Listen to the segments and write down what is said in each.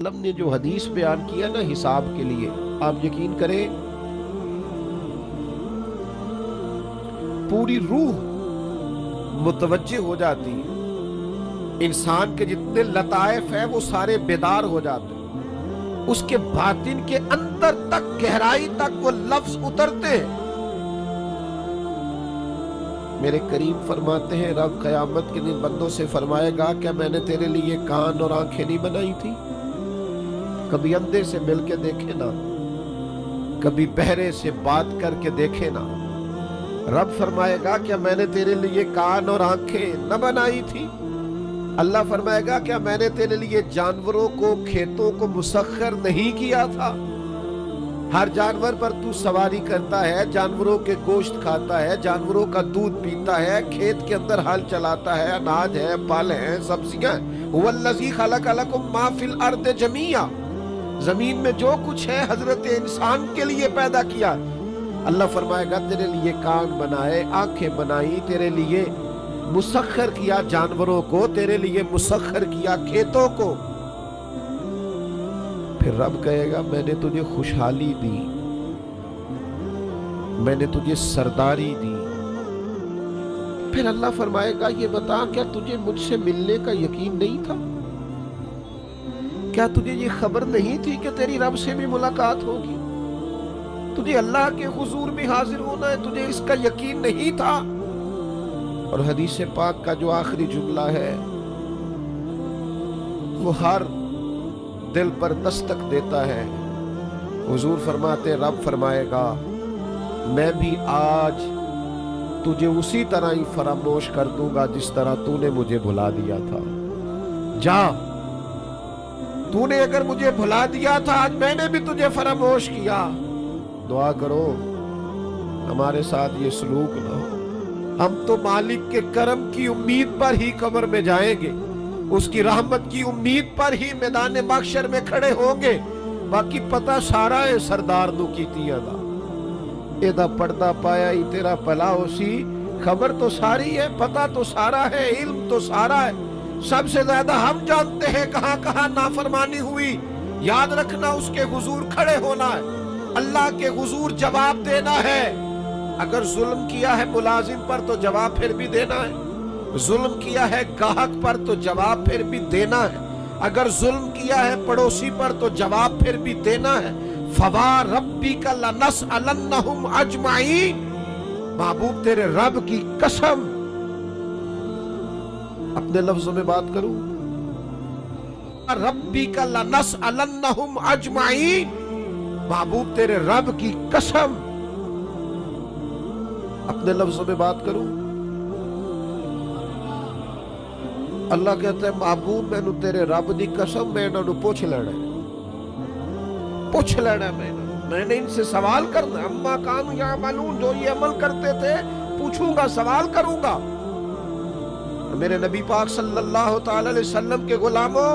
وسلم نے جو حدیث بیان کیا نا حساب کے لیے، آپ یقین کریں پوری روح متوجہ ہو جاتی ہے، انسان کے جتنے لطائف ہیں وہ سارے بیدار ہو جاتے ہیں، اس کے باطن کے اندر تک گہرائی تک وہ لفظ اترتے ہیں۔ میرے کریم فرماتے ہیں رب قیامت کے دن بندوں سے فرمائے گا کیا میں نے تیرے لیے کان اور آنکھیں نہیں بنائی تھی؟ کبھی اندھے سے مل کے دیکھے نا، کبھی بہرے سے بات کر کے دیکھے نا۔ رب فرمائے گا کیا میں نے تیرے لیے کان اور آنکھیں نہ بنائی تھی؟ اللہ فرمائے گا کیا میں نے تیرے لیے جانوروں کو کھیتوں کو مسخر نہیں کیا تھا؟ ہر جانور پر تو سواری کرتا ہے، جانوروں کے گوشت کھاتا ہے، جانوروں کا دودھ پیتا ہے، کھیت کے اندر ہل چلاتا ہے، اناج ہے، پھل ہیں، سبزیاں ہیں۔ وَالَّذِي خَلَقَ لَكُم مَّا فِي الْأَرْضِ جَمِيعًا، زمین میں جو کچھ ہے حضرت انسان کے لیے پیدا کیا۔ اللہ فرمائے گا تیرے لیے کان بنائے، آنکھیں بنائی، تیرے لیے مسخر کیا جانوروں کو، تیرے لیے مسخر کیا کھیتوں کو۔ پھر رب کہے گا میں نے تجھے خوشحالی دی، میں نے تجھے سرداری دی۔ پھر اللہ فرمائے گا یہ بتا کیا تجھے مجھ سے ملنے کا یقین نہیں تھا؟ کیا تجھے یہ خبر نہیں تھی کہ تیری رب سے بھی ملاقات ہوگی؟ تجھے اللہ کے حضور میں حاضر ہونا ہے، تجھے اس کا یقین نہیں تھا؟ اور حدیث پاک کا جو آخری جملہ ہے وہ ہر دل پر دستک دیتا ہے۔ حضور فرماتے رب فرمائے گا میں بھی آج تجھے اسی طرح ہی فراموش کر دوں گا جس طرح تو نے مجھے بھلا دیا تھا۔ جا، تو نے اگر مجھے بھلا دیا تھا آج میں نے بھی تجھے فراموش کیا۔ دعا کرو ہمارے ساتھ یہ سلوک نہ ہو، ہم تو مالک کے کرم کی امید پر ہی قبر میں جائیں گے، اس کی رحمت کی امید پر ہی میدان محشر میں کھڑے ہوں گے۔ باقی پتہ سارا ہے سردار نو کیتیاں دا، ایدہ پردہ پایا ہی تیرا پلا ہو سی۔ خبر تو ساری ہے، پتہ تو سارا ہے، علم تو سارا ہے، سب سے زیادہ ہم جانتے ہیں کہاں کہاں نافرمانی ہوئی۔ یاد رکھنا اس کے حضور کھڑے ہونا ہے، اللہ کے حضور جواب دینا ہے۔ اگر ظلم کیا ہے ملازم پر تو جواب پھر بھی دینا ہے، ظلم کیا ہے گاہک پر تو جواب پھر بھی دینا ہے، اگر ظلم کیا ہے پڑوسی پر تو جواب پھر بھی دینا ہے۔ فَوَرَبِّكَ لَنَسْأَلَنَّهُمْ أَجْمَعِينَ، محبوب تیرے رب کی قسم، اپنے لفظوں میں بات کروں، رَبِّكَ لَنَسْأَلَنَّهُمْ أَجْمَعِينَ، محبوب تیرے رب کی قسم، اپنے لفظوں میں بات کروں۔ اللہ کہتا ہے محبوب میں نو تیرے رب دی قسم میں انہوں پوچھ لینا ہے، پوچھ لینا ہے، میں نے ان سے سوال کرنا، اما کانوا یعملون، جو یہ عمل کرتے تھے پوچھوں گا، سوال کروں گا۔ میرے نبی پاک صلی اللہ تعالی علیہ وسلم کے غلاموں،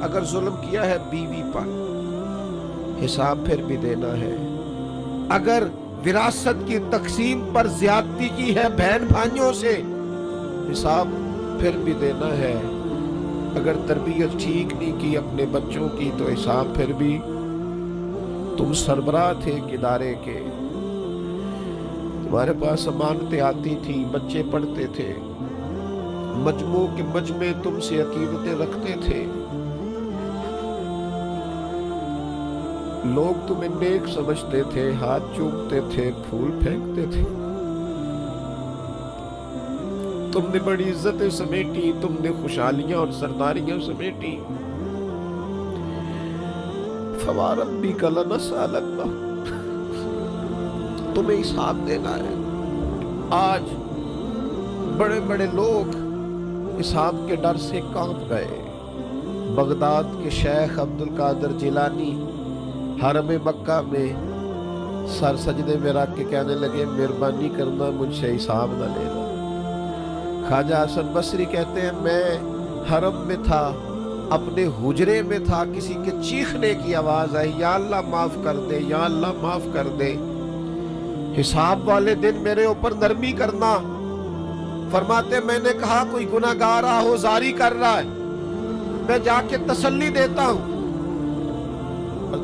اگر ظلم کیا ہے بیوی پر حساب پھر بھی دینا ہے، اگر وراثت کی تقسیم پر زیادتی کی ہے بہن بھائیوں سے حساب پھر بھی دینا ہے، اگر تربیت ٹھیک نہیں کی اپنے بچوں کی تو حساب پھر بھی۔ تم سربراہ تھے ایک ادارے کے، تمہارے پاس امانتیں آتی تھی، بچے پڑھتے تھے، مجموع کے مجمع تم سے عقیدتیں رکھتے تھے، لوگ تمہیں نیک سمجھتے تھے، ہاتھ چومتے تھے، پھول پھینکتے تھے، تم نے بڑی عزتیں سمیٹی، تم نے خوشحالیاں اور سرداریاں سمیٹی۔ فَوَرَبِّكَ لَنَسْأَلَنَّهُمْ، تمہیں حساب دینا ہے۔ آج بڑے بڑے لوگ حساب کے ڈر سے کانپ گئے۔ بغداد کے شیخ عبد القادر جیلانی حرم مکہ میں سر سجدے میں رکھ کے کہنے لگے مہربانی کرنا مجھ سے حساب نہ لینا۔ خواجہ حسن بصری کہتے ہیں میں حرم میں تھا، اپنے حجرے میں تھا، کسی کے چیخنے کی آواز آئی یا اللہ معاف کر دے، یا اللہ معاف کر دے، حساب والے دن میرے اوپر نرمی کرنا۔ فرماتے میں نے کہا کوئی گناہگار آہوزاری کر رہا ہے، میں جا کے تسلی دیتا ہوں،